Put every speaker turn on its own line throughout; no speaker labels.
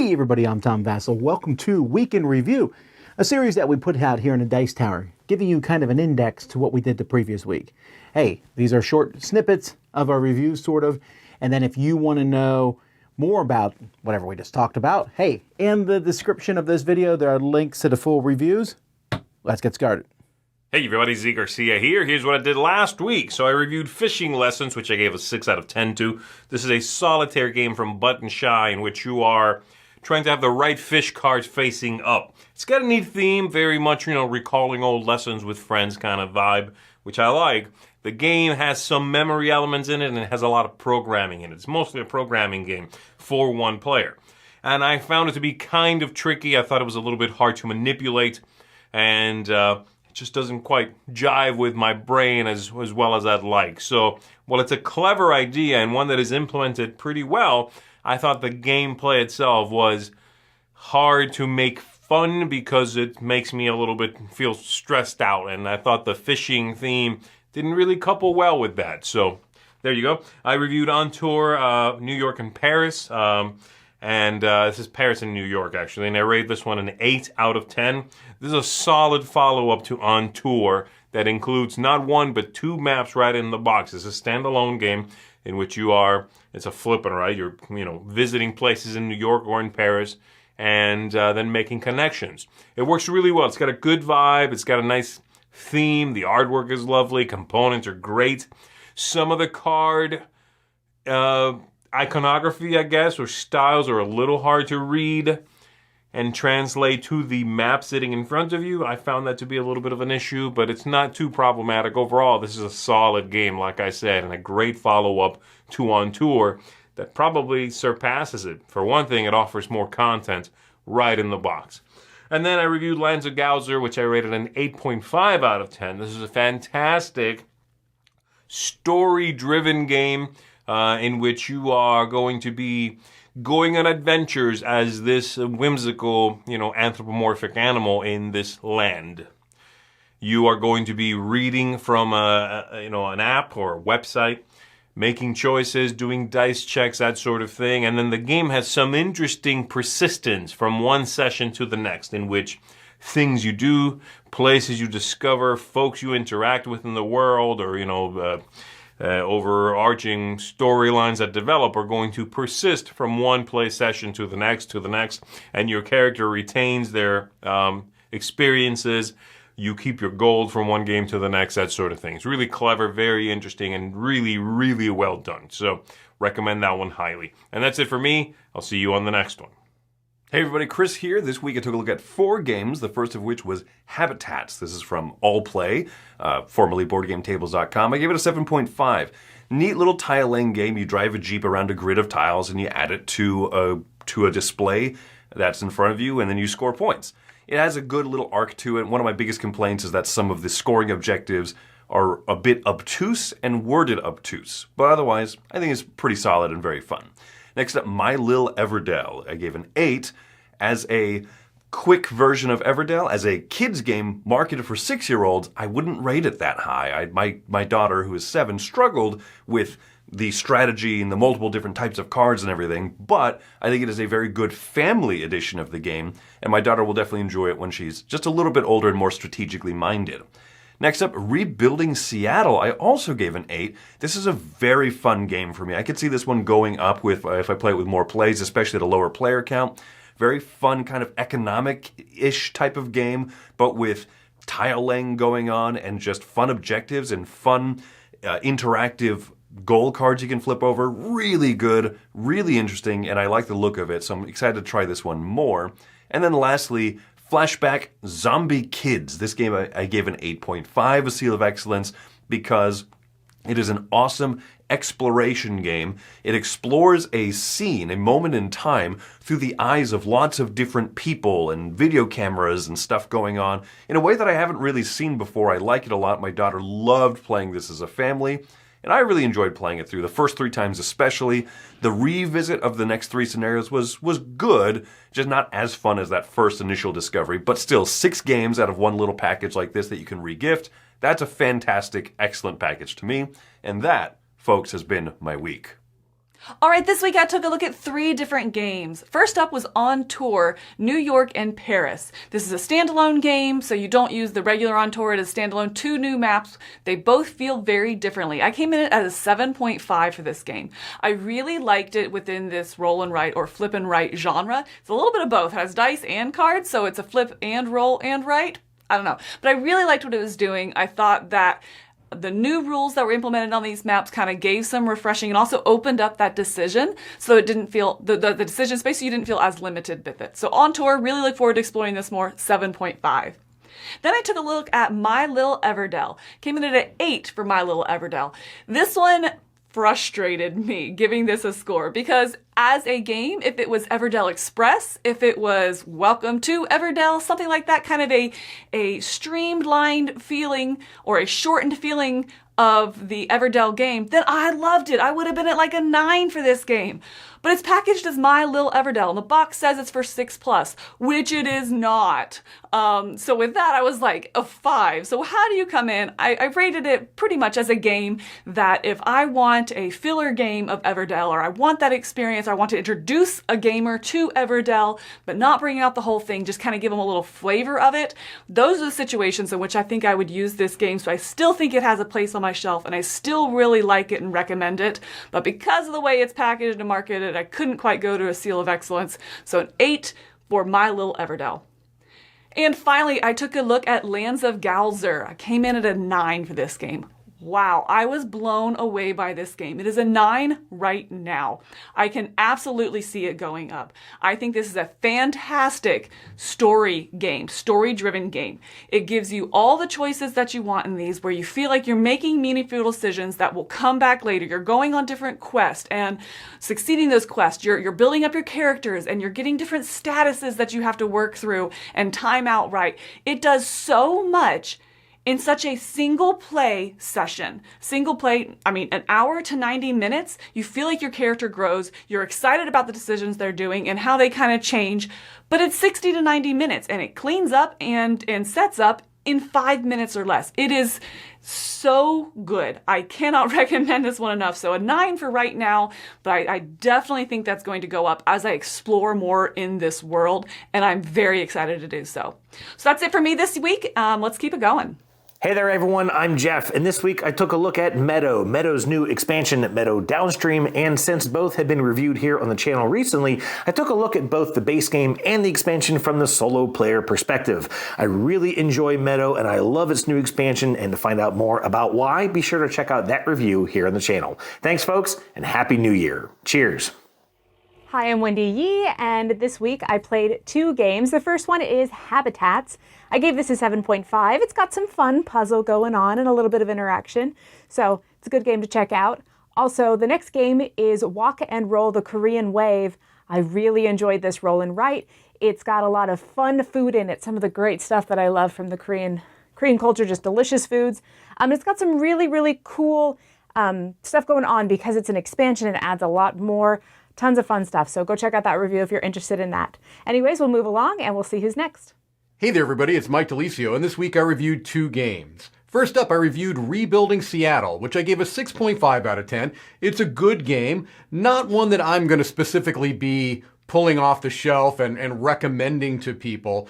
Hey everybody, I'm Tom Vassell. Welcome to Week in Review, a series that we put out here in the Dice Tower, giving you kind of an index to what we did the previous week. Hey, these are short snippets of our reviews, sort of, and then if you want to know more about whatever we just talked about, hey, in the description of this video, there are links to the full reviews. Let's get started.
Hey everybody, Garcia here. Here's what I did last week. So I reviewed Fishing Lessons, which I gave a 6 out of 10 to. This is a solitaire game from Button Shy in which you are trying to have the right fish cards facing up. It's got a neat theme, very much, recalling old lessons with friends kind of vibe, which I like. The game has some memory elements in it and it has a lot of programming in it. It's mostly a programming game for one player. And I found it to be kind of tricky. I thought it was a little bit hard to manipulate and just doesn't quite jive with my brain as well as I'd like. So, while it's a clever idea and one that is implemented pretty well, I thought the gameplay itself was hard to make fun because it makes me a little bit feel stressed out, and I thought the fishing theme didn't really couple well with that. So, there you go. I reviewed On Tour, New York and Paris, and this is Paris and New York, actually, and I rated this one an 8 out of 10. This is a solid follow-up to On Tour that includes not one, but 2 maps right in the box. It's a standalone game in which it's a flipping, right? You're, visiting places in New York or in Paris and then making connections. It works really well. It's got a good vibe. It's got a nice theme. The artwork is lovely. Components are great. Some of the card iconography, I guess, or styles are a little hard to read and translate to the map sitting in front of you. I found that to be a little bit of an issue, but it's not too problematic. Overall, this is a solid game, like I said, and a great follow-up to On Tour that probably surpasses it. For one thing, it offers more content right in the box. And then I reviewed Lands of Galzyr, which I rated an 8.5 out of 10. This is a fantastic story-driven game in which you are going to be going on adventures as this whimsical, anthropomorphic animal in this land. You are going to be reading from an app or a website, making choices, doing dice checks, that sort of thing. And then the game has some interesting persistence from one session to the next, in which things you do, places you discover, folks you interact with in the world, or, overarching storylines that develop are going to persist from one play session to the next, and your character retains their experiences. You keep your gold from one game to the next, that sort of thing. It's really clever, very interesting, and really, really well done. So, recommend that one highly. And that's it for me. I'll see you on the next one.
Hey everybody, Chris here. This week I took a look at 4 games, the first of which was Habitats. This is from All Play, formerly BoardGameTables.com. I gave it a 7.5. Neat little tile-laying game. You drive a Jeep around a grid of tiles and you add it to a display that's in front of you, and then you score points. It has a good little arc to it. One of my biggest complaints is that some of the scoring objectives are a bit obtuse and worded obtuse. But otherwise, I think it's pretty solid and very fun. Next up, My Lil Everdell. I gave an 8 as a quick version of Everdell. As a kids game marketed for 6-year-olds, I wouldn't rate it that high. My daughter, who is 7, struggled with the strategy and the multiple different types of cards and everything, but I think it is a very good family edition of the game, and my daughter will definitely enjoy it when she's just a little bit older and more strategically minded. Next up, Rebuilding Seattle. I also gave an 8. This is a very fun game for me. I could see this one going up with if I play it with more plays, especially at a lower player count. Very fun, kind of economic-ish type of game, but with tile laying going on and just fun objectives and fun interactive goal cards you can flip over. Really good, really interesting, and I like the look of it, so I'm excited to try this one more. And then lastly, Flashback Zombie Kidz. This game I gave an 8.5, a seal of excellence, because it is an awesome exploration game. It explores a scene, a moment in time, through the eyes of lots of different people and video cameras and stuff going on in a way that I haven't really seen before. I like it a lot. My daughter loved playing this as a family, and I really enjoyed playing it through. The first 3 times especially. The revisit of the next 3 scenarios was good, just not as fun as that first initial discovery, but still 6 games out of one little package like this that you can re-gift. That's a fantastic, excellent package to me, and that, folks, has been my week.
All right, this week I took a look at 3 different games. First up was On Tour, New York and Paris. This is a standalone game, so you don't use the regular On Tour. It is standalone, 2 new maps. They both feel very differently. I came in at a 7.5 for this game. I really liked it within this roll and write or flip and write genre. It's a little bit of both. It has dice and cards, so it's a flip and roll and write. I don't know. But I really liked what it was doing. I thought that the new rules that were implemented on these maps kind of gave some refreshing and also opened up that decision so it didn't feel, the decision space, so you didn't feel as limited with it. So On Tour, really look forward to exploring this more, 7.5. Then I took a look at My Lil Everdell. Came in at an 8 for My Lil Everdell. This one frustrated me giving this a score because as a game, if it was Everdell Express, if it was Welcome to Everdell, something like that, kind of a streamlined feeling or a shortened feeling of the Everdell game, then I loved it. I would have been at like a 9 for this game. But it's packaged as My Lil Everdell, and the box says it's for 6+, which it is not. So with that, I was like a 5. So how do you come in? I rated it pretty much as a game that if I want a filler game of Everdell, or I want that experience, or I want to introduce a gamer to Everdell, but not bring out the whole thing, just kind of give them a little flavor of it, those are the situations in which I think I would use this game. So I still think it has a place on my shelf, and I still really like it and recommend it. But because of the way it's packaged and marketed, I couldn't quite go to a seal of excellence. So an 8 for My Lil Everdell. And finally, I took a look at Lands of Galzyr. I came in at a 9 for this game. Wow, I was blown away by this game. It is a 9 right now. I can absolutely see it going up. I think this is a fantastic story game, story-driven game. It gives you all the choices that you want in these where you feel like you're making meaningful decisions that will come back later. You're going on different quests and succeeding those quests. You're building up your characters and you're getting different statuses that you have to work through and time out right. It does so much in such a single play session. Single play, I mean, an hour to 90 minutes, you feel like your character grows, you're excited about the decisions they're doing and how they kind of change, but it's 60 to 90 minutes and it cleans up and sets up in 5 minutes or less. It is so good. I cannot recommend this one enough. So a 9 for right now, but I definitely think that's going to go up as I explore more in this world, and I'm very excited to do so. So that's it for me this week. Let's keep it going.
Hey there everyone, I'm Jeff, and this week I took a look at Meadow, Meadow's new expansion, Meadow Downstream, and since both have been reviewed here on the channel recently, I took a look at both the base game and the expansion from the solo player perspective. I really enjoy Meadow, and I love its new expansion, and to find out more about why, be sure to check out that review here on the channel. Thanks folks, and Happy New Year. Cheers.
Hi, I'm Wendy Yee, and this week I played 2 games. The first one is Habitats. I gave this a 7.5. It's got some fun puzzle going on and a little bit of interaction, so it's a good game to check out. Also, the next game is Walk and Roll the Korean Wave. I really enjoyed this roll and write. It's got a lot of fun food in it, some of the great stuff that I love from the Korean culture, just delicious foods. It's got some really, really cool stuff going on because it's an expansion and it adds a lot more. Tons of fun stuff, so go check out that review if you're interested in that. Anyways, we'll move along and we'll see who's next.
Hey there everybody, it's Mike DeLisio, and this week I reviewed 2 games. First up, I reviewed Rebuilding Seattle, which I gave a 6.5 out of 10. It's a good game, not one that I'm going to specifically be pulling off the shelf and recommending to people.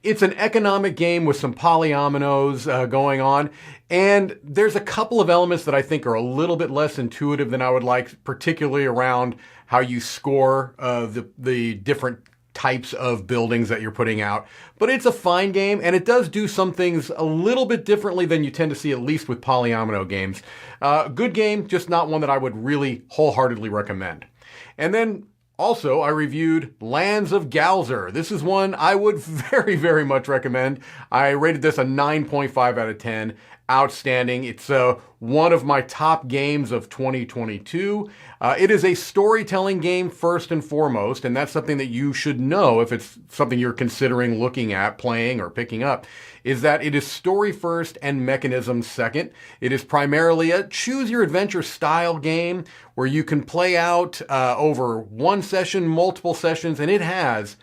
It's an economic game with some polyominoes going on, and there's a couple of elements that I think are a little bit less intuitive than I would like, particularly around how you score the different types of buildings that you're putting out. But it's a fine game, and it does do some things a little bit differently than you tend to see, at least with polyomino games. Good game, just not one that I would really wholeheartedly recommend. And then also, I reviewed Lands of Galzyr. This is one I would very, very much recommend. I rated this a 9.5 out of 10. Outstanding. It's one of my top games of 2022. It is a storytelling game first and foremost, and that's something that you should know if it's something you're considering looking at, playing, or picking up, is that it is story first and mechanism second. It is primarily a choose-your-adventure style game where you can play out over one session, multiple sessions, and it has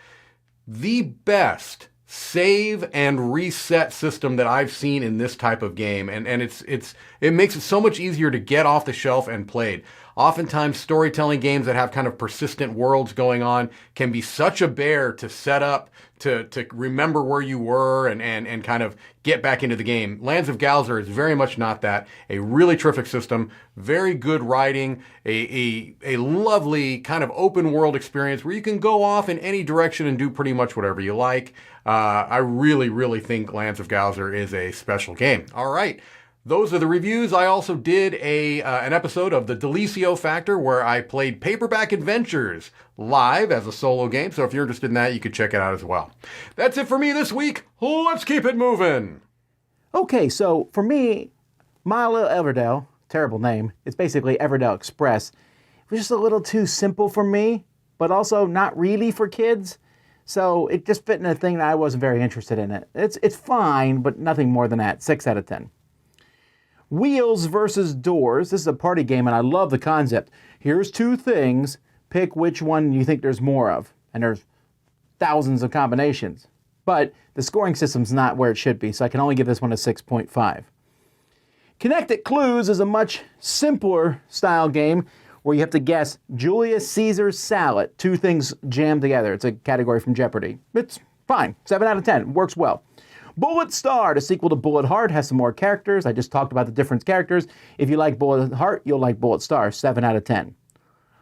the best save and reset system that I've seen in this type of game, and it makes it so much easier to get off the shelf and played. Oftentimes, storytelling games that have kind of persistent worlds going on can be such a bear to set up, to remember where you were and kind of get back into the game. Lands of Galzyr is very much not that. A really terrific system, very good writing, a lovely kind of open world experience where you can go off in any direction and do pretty much whatever you like. I really, really think Lands of Galzyr is a special game. All right. Those are the reviews. I also did an episode of the Delicio Factor where I played Paperback Adventures live as a solo game. So if you're interested in that, you could check it out as well. That's it for me this week. Let's keep it moving.
Okay, so for me, my Lil Everdell, terrible name, it's basically Everdell Express. It was just a little too simple for me, but also not really for kids. So it just fit in a thing that I wasn't very interested in it. It's fine, but nothing more than that. 6 out of 10. Wheels versus Doors. This is a party game, and I love the concept. Here's 2 things. Pick which one you think there's more of. And there's thousands of combinations. But the scoring system's not where it should be, so I can only give this one a 6.5. Connected Clues is a much simpler style game where you have to guess Julius Caesar's salad. 2 things jammed together. It's a category from Jeopardy. It's fine. 7 out of 10. Works well. Bullet Star, the sequel to Bullet Heart, has some more characters. I just talked about the different characters. If you like Bullet Heart, you'll like Bullet Star. 7 out of 10.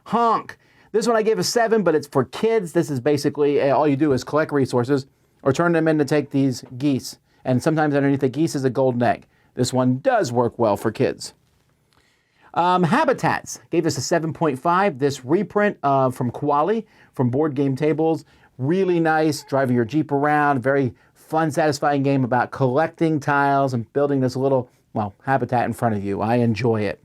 Honk. This one I gave a 7, but it's for kids. This is basically all you do is collect resources or turn them in to take these geese. And sometimes underneath the geese is a golden egg. This one does work well for kids. Habitats. Gave this a 7.5. This reprint from Quali, from Board Game Tables. Really nice. Driving your Jeep around. Very fun, satisfying game about collecting tiles and building this little, habitat in front of you. I enjoy it.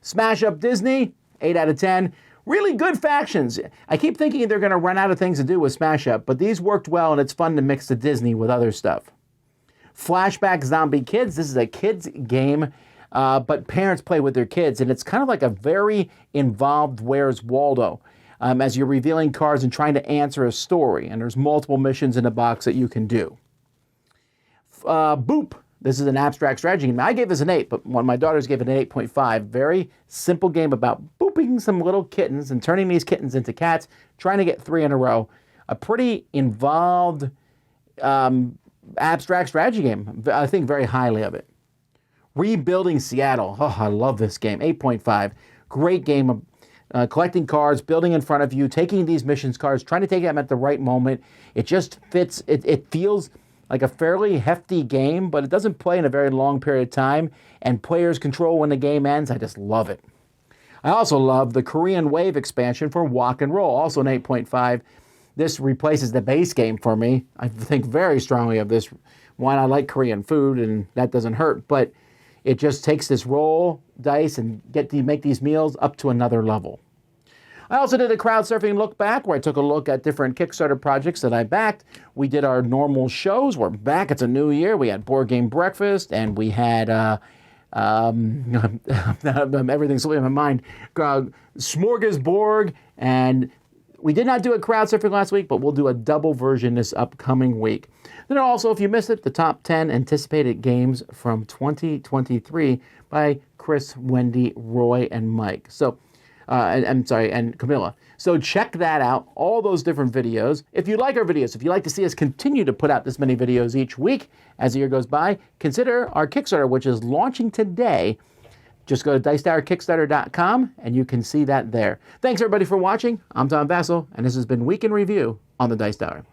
Smash Up Disney, 8 out of 10. Really good factions. I keep thinking they're going to run out of things to do with Smash Up, but these worked well, and it's fun to mix the Disney with other stuff. Flashback Zombie Kids. This is a kids game, but parents play with their kids, and it's kind of like a very involved Where's Waldo. As you're revealing cards and trying to answer a story. And there's multiple missions in the box that you can do. Boop. This is an abstract strategy game. I gave this an 8, but one of my daughters gave it an 8.5. Very simple game about booping some little kittens and turning these kittens into cats, trying to get 3 in a row. A pretty involved abstract strategy game. I think very highly of it. Rebuilding Seattle. Oh, I love this game. 8.5. Great game of collecting cards, building in front of you, taking these missions cards, trying to take them at the right moment. It just fits. It feels like a fairly hefty game, but it doesn't play in a very long period of time, and players control when the game ends. I just love it. I also love the Korean Wave expansion for Walk and Roll, also an 8.5. This replaces the base game for me. I think very strongly of this one. I like Korean food, and that doesn't hurt, but it just takes this roll dice and make these meals up to another level. I also did a crowd surfing look back where I took a look at different Kickstarter projects that I backed. We did our normal shows. We're back. It's a new year. We had Board Game Breakfast, and we had everything's slipping in my mind. Smorgasbord, and we did not do a crowd surfing last week, but we'll do a double version this upcoming week. Then also, if you missed it, the top 10 anticipated games from 2023 by Chris, Wendy, Roy, and Mike. So, and Camilla. So check that out, all those different videos. If you like our videos, if you'd like to see us continue to put out this many videos each week as the year goes by, consider our Kickstarter, which is launching today. Just go to DicetowerKickstarter.com and you can see that there. Thanks everybody for watching. I'm Tom Vassell, and this has been Week in Review on the Dice Tower.